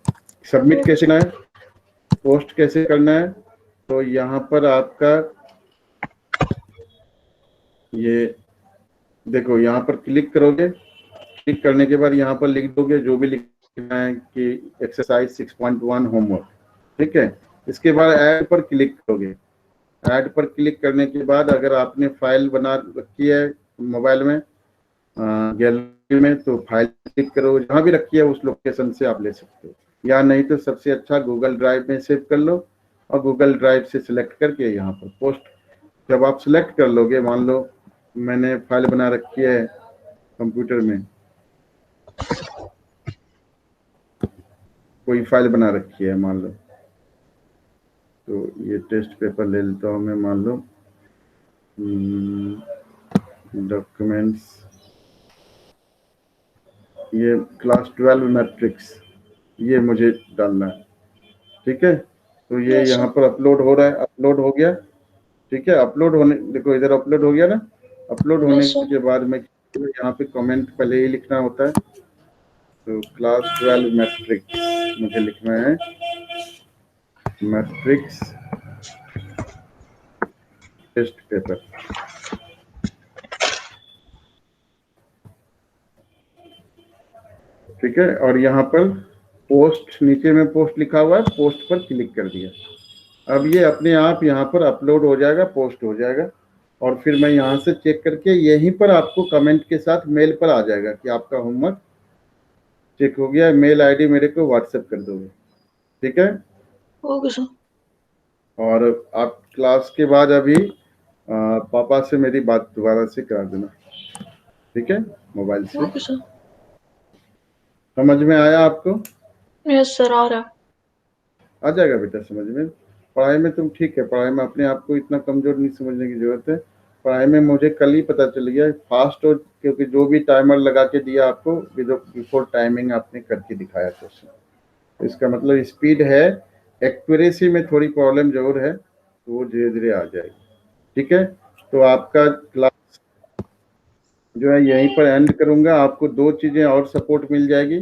सबमिट कैसे करना है, पोस्ट कैसे करना है, तो यहाँ पर आपका ये देखो, यहाँ पर क्लिक करोगे। क्लिक करने के बाद यहाँ पर लिख दोगे जो भी लिखना है कि एक्सरसाइज 6.1 होमवर्क। ठीक है। इसके बाद ऐड पर क्लिक करोगे। ऐड पर क्लिक करने के बाद अगर आपने फाइल बना रखी है मोबाइल में, गैलरी में, तो फाइल क्लिक करो। जहाँ भी रखी है उस लोकेशन से आप ले सकते हो, या नहीं तो सबसे अच्छा गूगल ड्राइव में सेव कर लो और गूगल ड्राइव से सिलेक्ट करके यहाँ पर पोस्ट। जब आप सिलेक्ट कर लोगे, मान लो मैंने फाइल बना रखी है कंप्यूटर में, कोई फाइल बना रखी है मान लो, तो ये टेस्ट पेपर ले लेता हूँ मैं। मान लो डॉक्यूमेंट्स, ये क्लास 12 मैट्रिक्स, ये मुझे डालना है। ठीक है, तो ये यस यहाँ सर। पर अपलोड हो रहा है। अपलोड हो गया। ठीक है, अपलोड होने, देखो इधर अपलोड हो गया ना। अपलोड होने यस सर। के बाद में यहाँ पे कमेंट पहले ही लिखना होता है। तो क्लास 12 मैट्रिक्स मुझे लिखना है, मैट्रिक्स टेस्ट पेपर। ठीक है, और यहाँ पर पोस्ट, नीचे में पोस्ट लिखा हुआ है, पोस्ट पर क्लिक कर दिया। अब ये अपने आप यहाँ पर अपलोड हो जाएगा, पोस्ट हो जाएगा। और फिर मैं यहाँ से चेक करके यहीं पर आपको कमेंट के साथ मेल पर आ जाएगा कि आपका होमवर्क चेक हो गया। मेल आईडी मेरे को व्हाट्सएप कर दोगे। ठीक है। Okay sir. और आप क्लास के बाद अभी पापा से मेरी बात दोबारा से करा देना। ठीक है, मोबाइल से। Okay sir. समझ में आया आपको? यस सर, आ रहा है। आ जाएगा बेटा समझ में। पढ़ाई में तुम ठीक है, पढ़ाई में अपने आप को इतना कमजोर नहीं समझने की जरूरत है। पढ़ाई में मुझे कल ही पता चल गया फास्ट हो, क्योंकि जो भी टाइमर लगा के दिया आपको, बिफोर टाइमिंग आपने करके दिखाया क्वेश्चन। इसका मतलब स्पीड है, एक्यूरेसी में थोड़ी प्रॉब्लम जरूर है, तो वो धीरे धीरे आ जाएगी। ठीक है, तो आपका क्लास जो है यहीं पर एंड करूंगा। आपको 2 चीजें और सपोर्ट मिल जाएगी।